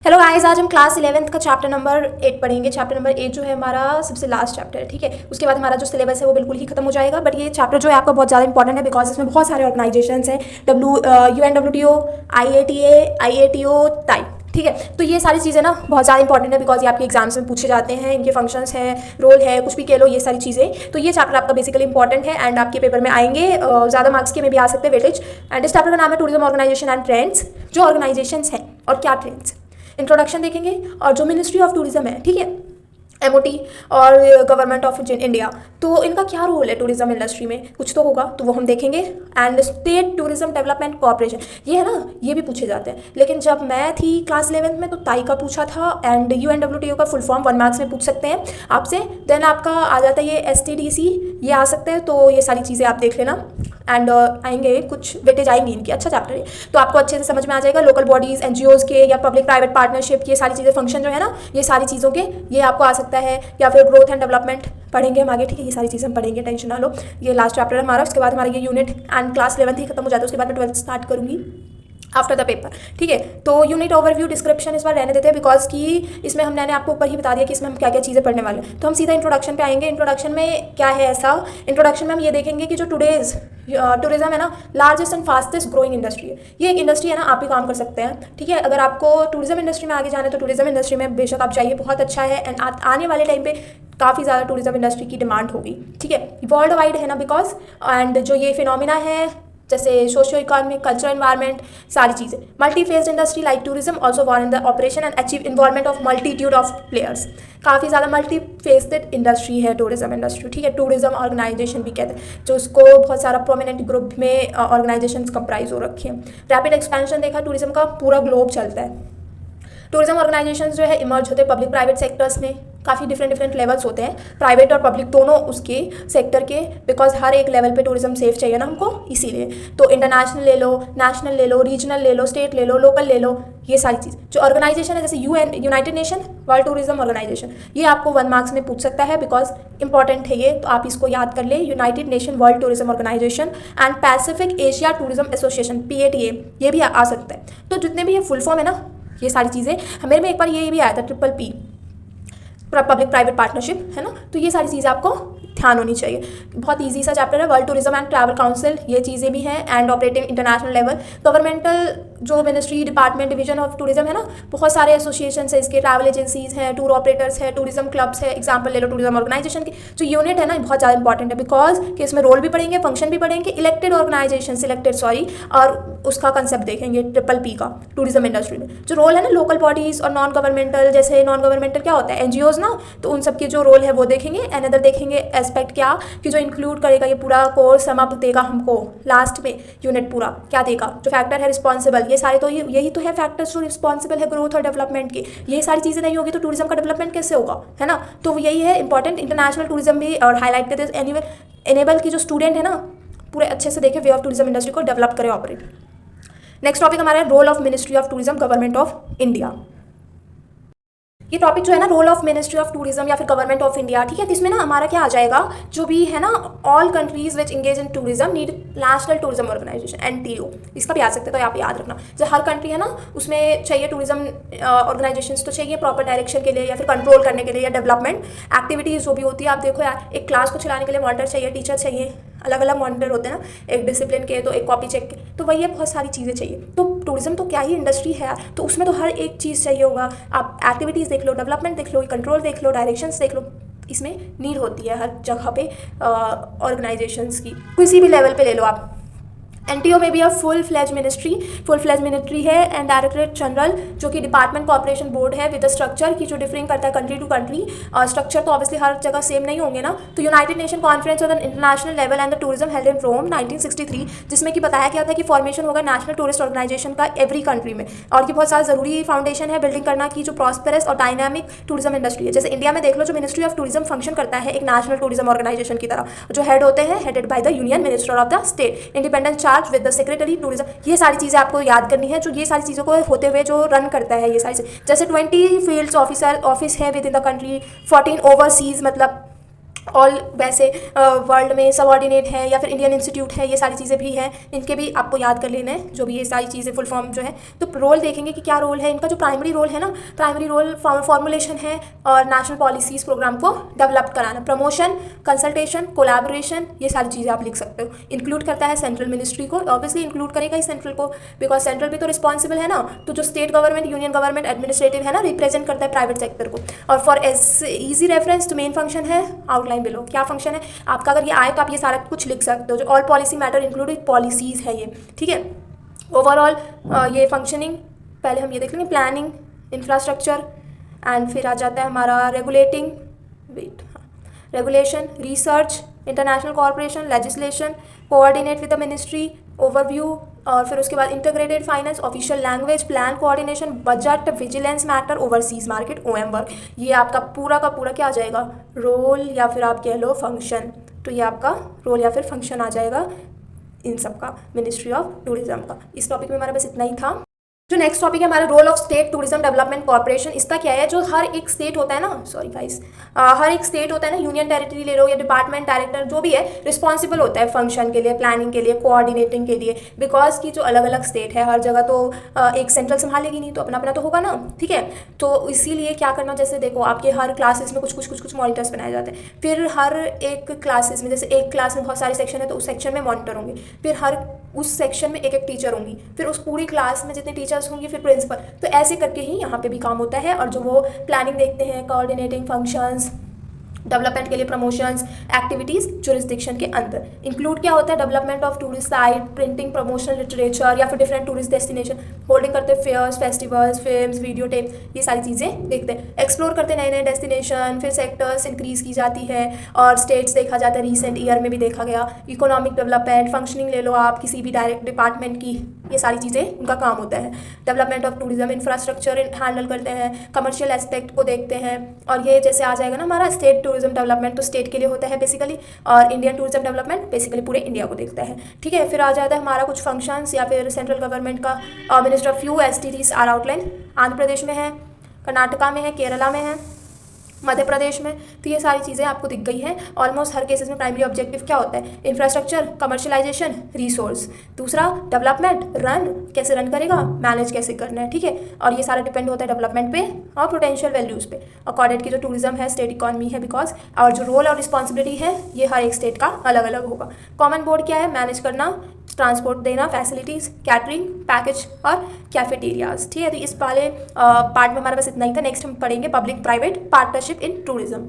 Hello guys, आज हम class 11th का चैप्टर नंबर 8 पढ़ेंगे। चैप्टर नंबर 8 जो है हमारा सबसे लास्ट चैप्टर है, ठीक है। उसके बाद हमारा जो सिलेबस है वो बिल्कुल ही खत्म हो जाएगा। बट ये चैप्टर जो है आपका बहुत ज़्यादा इंपॉर्टेंट है बिकॉज इसमें बहुत सारे ऑर्गेनाइजेशंस हैं, UNWTO, IATA, टाई, ठीक है। तो ये सारी चीज़ें ना बहुत ज़्यादा इंपॉर्टेंट है बिकॉज ये आपके एग्जाम्स में पूछे जाते हैं। इनके फंक्शंस हैं, रोल है, कुछ भी कह लो, ये सारी चीज़ें। तो ये चैप्टर आपका बेसिकली इंपॉर्टेंट है एंड आपके पेपर में आएंगे, ज़्यादा मार्क्स के में भी आ सकते हैं वेटेज। एंड इस चैप्टर का नाम है टूरिज्म ऑर्गेनाइजेशन एंड ट्रेंड्स। जो ऑर्गेनाइजेशंस हैं और क्या ट्रेंड्स, इंट्रोडक्शन देखेंगे। और जो मिनिस्ट्री ऑफ टूरिज्म है, ठीक है, MOT और गवर्नमेंट ऑफ इंडिया, तो इनका क्या रोल है टूरिज्म इंडस्ट्री में, कुछ तो होगा, तो वो हम देखेंगे। And state tourism development corporation, ये है ना, ये भी पूछे जाते हैं। लेकिन जब मैं थी क्लास 11th में तो ताई का पूछा था एंड UNWTO का फुल फॉर्म 1 मार्क्स में पूछ सकते हैं आपसे। देन आपका आ जाता है ये STDC, ये आ सकते हैं। तो ये सारी चीज़ें आप देख लेना एंड आएंगे, कुछ वेटेज आएंगी इनकी। अच्छा चैप्टर है तो आपको अच्छे से समझ में आ जाएगा। लोकल बॉडीज़, NGOs के या पब्लिक प्राइवेट पार्टनरशिप, ये सारी चीज़ें, फंक्शन जो है ना, ये सारी चीज़ों के ये आपको आ सकता है। या फिर ग्रोथ एंड डेवलपमेंट पढ़ेंगे हम आगे, ठीक है। ये सारी चीज़ें हम पढ़ेंगे, टेंशन ना लो। ये लास्ट चैप्टर है हमारा। उसके बाद हमारा ये यूनिट एंड क्लास 11th ही खत्म हो जाता है। उसके बाद मैं 12th स्टार्ट करूँगी आफ्टर द पेपर, ठीक है। तो यूनिट ओवरव्यू डिस्क्रिप्शन इस बार रहने देते हैं बिकॉज कि इसमें हमने आपको ऊपर ही बता दिया कि इसमें हम क्या क्या चीज़ें पढ़ने वाले हैं। तो हम सीधा इंट्रोडक्शन पे आएंगे। इंट्रोडक्शन में क्या है ऐसा, इंट्रोडक्शन में हम ये देखेंगे कि जो टुडेज टूरिज्म है ना, largest and fastest growing industry है। ये एक इंडस्ट्री है ना, आप ही काम कर सकते हैं, ठीक है। अगर आपको टूरिज्म इंडस्ट्री में आगे जाना है तो टूरिज्म इंडस्ट्री में बेशक आप जाइए, बहुत अच्छा है। एंड आने वाले टाइम पे काफ़ी ज़्यादा टूरिज्म इंडस्ट्री की डिमांड होगी, ठीक है। वर्ल्ड वाइड है ना बिकॉज, एंड जो ये फिनोमिना है जैसे सोशियो इकोनॉमिक, कल्चरल एनवायरनमेंट, सारी चीज़ें। Multi faced industry like tourism also war in the operation and achieve involvement of multitude of players. काफ़ी ज़्यादा मल्टी फेस्टेड इंडस्ट्री है टूरिज्म इंडस्ट्री, ठीक है। टूरिज्म ऑर्गेनाइजेशन भी कहते हैं, जो उसको बहुत सारा प्रोमिनेंट ग्रुप में ऑर्गेनाइजेशन कंप्राइज हो रखे हैं। रैपिड एक्सपेंशन देखा टूरिज्म का, पूरा ग्लोब चलता है। टूरिज्म ऑर्गेनाइजेशन जो है इमर्ज होते हैं पब्लिक प्राइवेट सेक्टर्स में। काफ़ी डिफरेंट लेवल्स होते हैं, प्राइवेट और पब्लिक दोनों उसके सेक्टर के, बिकॉज हर एक लेवल पे टूरिज्म सेफ चाहिए ना हमको, इसीलिए। तो इंटरनेशनल ले लो, नेशनल ले लो, रीजनल ले लो, स्टेट ले लो, लोकल ले लो, ये सारी चीज़। जो ऑर्गेनाइजेशन है जैसे United Nation World Tourism Organisation, ये आपको 1 मार्क्स में पूछ सकता है बिकॉज इंपॉर्टेंट है ये, तो आप इसको याद कर ले। United Nation World Tourism Organisation and Pacific Asia Tourism Association, PATA, ये भी आ सकता है। तो जितने भी ये फुल फॉर्म है ना, ये सारी चीज़ें, हमें में एक बार ये भी आया था PPP, पब्लिक प्राइवेट पार्टनरशिप, है ना। तो ये सारी चीज़ें आपको ध्यान होनी चाहिए। बहुत इजी सा चैप्टर है। World tourism and travel council, ये चीज़ें भी हैं। And operating international level, governmental जो ministry, department, division of tourism है ना, बहुत सारे एसोसिएशन है इसके, ट्रैवल एजेंसीज हैं, टूर ऑपरेटर्स है, टूरिज्म क्लब्स है। एग्जाम्पल ले लो टूरिज्म ऑर्गेनाइजेशन की। जो यूनिट है ना, बहुत ज़्यादा इंपॉर्टेंट है बिकॉज कि इसमें रोल भी पढ़ेंगे, फंक्शन भी पढ़ेंगे, इलेक्टेड ऑर्गेनाइजेशन, और उसका कंसेप्ट देखेंगे PPP का टूरिज्म इंडस्ट्री में। जो रोल है ना लोकल बॉडीज़ और नॉन गवर्नमेंटल, जैसे नॉन गवर्नमेंटल क्या होता है, NGOs ना, तो उन सब के जो रोल है वो देखेंगे। अनदर देखेंगे एस्पेक्ट क्या, कि जो इंक्लूड करेगा ये पूरा कोर्स, समअप देगा हमको लास्ट में यूनिट पूरा क्या देगा, जो फैक्टर है रिस्पॉन्सिबल, ये सारे तो यही तो है फैक्टर्स जो रिस्पॉन्सिबल है ग्रोथ और डेवलपमेंट की। ये सारी चीज़ें नहीं होगी तो टूरिज्म का डेवलपमेंट कैसे होगा, है ना। तो यही है इंपॉर्टेंट। इंटरनेशनल टूरिज्म भी और हाईलाइट करते हैं एनेबल की जो स्टूडेंट है ना, पूरे अच्छे से देखे वे ऑफ टूरिज्म इंडस्ट्री को डेवलप करे, ऑपरेट। नेक्स्ट टॉपिक हमारा है role of Ministry of Tourism Government of India. ये टॉपिक जो है ना, role of Ministry of Tourism या फिर गवर्नमेंट ऑफ इंडिया, ठीक है। तो इसमें ना हमारा क्या आ जाएगा, जो भी है ना, all countries which engage in tourism need national tourism organisation, NTO, इसका भी आ सकते हैं। तो आप याद रखना, जो हर कंट्री है ना उसमें चाहिए टूरिज्म ऑर्गेनाइजेशन, तो चाहिए प्रॉपर डायरेक्शन के लिए या फिर कंट्रोल करने के लिए या डेवलपमेंट एक्टिविटीज़ जो भी होती है। आप देखो यार, एक क्लास को चलाने के लिए मॉनिटर चाहिए, टीचर चाहिए, अलग अलग मॉनिटर होते हैं ना, एक डिसिप्लिन के, तो एक कॉपी चेक के, तो वही है, बहुत सारी चीज़ें चाहिए। तो टूरिज्म तो क्या ही इंडस्ट्री है यार, तो उसमें तो हर एक चीज़ चाहिए होगा। आप एक्टिविटीज़ देख लो, डेवलपमेंट देख लो, कंट्रोल देख लो, डायरेक्शंस देख लो, इसमें नीड होती है हर जगह पे ऑर्गेनाइजेशंस की, किसी भी लेवल पे ले लो आप। NTO में भी अब फुल फ्लेज मिनिस्ट्री है एंड डायरेक्टरेट जनरल, जो कि डिपार्टमेंट कॉर्पोरेशन बोर्ड है विद स्ट्रक्चर की जो डिफरिंग करता है कंट्री टू कंट्री। स्ट्रक्चर तो ऑब्वियसली हर जगह सेम नहीं होंगे ना। तो united nation conference on international level and the tourism held in Rome 1963, जिसमें कि बताया गया था कि फॉर्मेशन होगा नेशनल टूरिस्ट ऑर्गेनाइजेशन का एवरी कंट्री में। और ये बहुत सारा जरूरी फाउंडेशन है बिल्डिंग करना की, जो प्रॉस्पेरस और डायनामिक टूरिज्म इंडस्ट्री है। जैसे इंडिया में देख लो, जो मिनिस्ट्री ऑफ टूरिज्म फंक्शन करता है एक नेशनल टूरिज्म ऑर्गेनाइजेशन की तरह, जो हेड होते हैं headed by the union minister of the state, independent charge with the secretary tourism. ये सारी चीज़ें आपको याद करनी है, जो ये सारी चीज़ों को होते हुए जो रन करता है ये सारी चीज़। जैसे 20 फील्ड्स ऑफिस है with in the country, 14 overseas, मतलब ऑल वैसे वर्ल्ड में सबऑर्डिनेट है या फिर इंडियन इंस्टीट्यूट है, ये सारी चीज़ें भी हैं, इनके भी आपको याद कर लेना है जो भी ये सारी चीज़ें फुल फॉर्म जो है। तो रोल देखेंगे कि क्या रोल है इनका। जो प्राइमरी रोल है ना, प्राइमरी रोल फॉर्मुलेशन है और नेशनल पॉलिसीज़ प्रोग्राम को डेवलप कराना, प्रमोशन, कंसल्टेशन, कोलैबोरेशन, ये सारी चीज़ें आप लिख सकते हो। इंक्लूड करता है सेंट्रल मिनिस्ट्री को, ऑब्वियसली इंक्लूड करेगा ही सेंट्रल को, बिकॉज सेंट्रल भी तो रिस्पॉन्सिबल है ना। तो जो state government, union government, administrative है ना, रिप्रेजेंट करता है प्राइवेट सेक्टर को। और फॉर इजी रेफरेंस तो मेन फंक्शन है आउटलाइन बिलो। क्या फंक्शन है आपका, अगर ये आए तो आप ये सारा कुछ लिख सकते हो। जो all policy matter included policies है ये, ठीक है। ओवरऑल ये फंक्शनिंग पहले हम ये देख लेंगे, प्लानिंग, इंफ्रास्ट्रक्चर, एंड फिर आ जाता है हमारा regulating, regulation, research, international corporation, legislation, coordinate with the ministry, overview, और फिर उसके बाद integrated finance, official language, plan coordination, budget, vigilance matter, overseas market, O M work. ये आपका पूरा का पूरा क्या आ जाएगा, रोल या फिर आप कह लो फंक्शन। तो ये आपका रोल या फिर फंक्शन आ जाएगा इन सब का, मिनिस्ट्री ऑफ टूरिज्म का। इस टॉपिक में हमारा बस इतना ही था। जो नेक्स्ट टॉपिक है हमारा role of state tourism development corporation. इसका क्या है, जो हर एक स्टेट होता है ना, सॉरी गाइस, हर एक स्टेट होता है ना, यूनियन टेरिटरी ले लो या डिपार्टमेंट डायरेक्टर जो भी है, रिस्पॉन्सिबल होता है फंक्शन के लिए, प्लानिंग के लिए, कोऑर्डिनेटिंग के लिए। बिकॉज की जो अलग अलग स्टेट है, हर जगह तो एक सेंट्रल संभालेगी नहीं, तो अपना अपना तो होगा ना, ठीक है। तो इसीलिए क्या करना, जैसे देखो आपके हर क्लासेस में कुछ मॉनिटर्स बनाए जाते हैं। फिर हर एक क्लासेस में, जैसे एक क्लास में बहुत सारे सेक्शन है तो उस सेक्शन में मॉनिटर होंगे, फिर हर उस सेक्शन में एक एक टीचर होंगी, फिर उस पूरी क्लास में जितने टीचर्स होंगी फिर प्रिंसिपल। तो ऐसे करके ही यहाँ पे भी काम होता है। और जो वो प्लानिंग देखते हैं, कोऑर्डिनेटिंग फंक्शंस, डेवलपमेंट के लिए प्रमोशंस, एक्टिविटीज़ जुरिस्डिक्शन के अंदर। इंक्लूड क्या होता है, development of tourist site, printing, promotional literature या फिर डिफरेंट टूरिस्ट डेस्टिनेशन, होल्डिंग करते हैं fairs, festivals, films, video tape, ये सारी चीज़ें देखते हैं। एक्सप्लोर करते हैं नए नए डेस्टिनेशन, फिर सेक्टर्स इंक्रीज़ की जाती है और स्टेट्स देखा जाता है, रिसेंट ईयर में भी देखा गया। इकोनॉमिक डेवलपमेंट, फंक्शनिंग ले लो आप किसी भी डायरेक्ट डिपार्टमेंट की, ये सारी चीज़ें उनका काम होता है। Development of tourism, infrastructure handle करते हैं, कमर्शियल एस्पेक्ट को देखते हैं। और ये जैसे आ जाएगा ना हमारा स्टेट टूरिज्म डेवलपमेंट, तो स्टेट के लिए होता है बेसिकली, और इंडियन टूरिज्म डेवलपमेंट बेसिकली पूरे इंडिया को देखता है, ठीक है। फिर आ जाता है हमारा कुछ फंक्शंस या फिर सेंट्रल गवर्नमेंट का minister of few STDs are outline. Andhra Pradesh में है, कर्नाटका में है, केरला में है, मध्य प्रदेश में। तो ये सारी चीज़ें आपको दिख गई हैं। ऑलमोस्ट हर केसेस में प्राइमरी ऑब्जेक्टिव क्या होता है, इंफ्रास्ट्रक्चर, कमर्शलाइजेशन, रिसोर्स। दूसरा डेवलपमेंट, रन कैसे रन करेगा, मैनेज कैसे करना है, ठीक है। और ये सारा डिपेंड होता है डेवलपमेंट पे और पोटेंशियल वैल्यूज़ पे। अकॉर्डिंग की जो टूरिज्म है स्टेट इकॉनमी है, बिकॉज और जो रोल और रिस्पॉन्सिबिलिटी है ये हर एक स्टेट का अलग अलग होगा। कॉमन बोर्ड क्या है, मैनेज करना, ट्रांसपोर्ट देना, फैसिलिटीज़, कैटरिंग, पैकेज और कैफेटेरियाज, ठीक है। तो इस वाले पार्ट में हमारा बस इतना ही था। नेक्स्ट हम पढ़ेंगे public private partnership in tourism.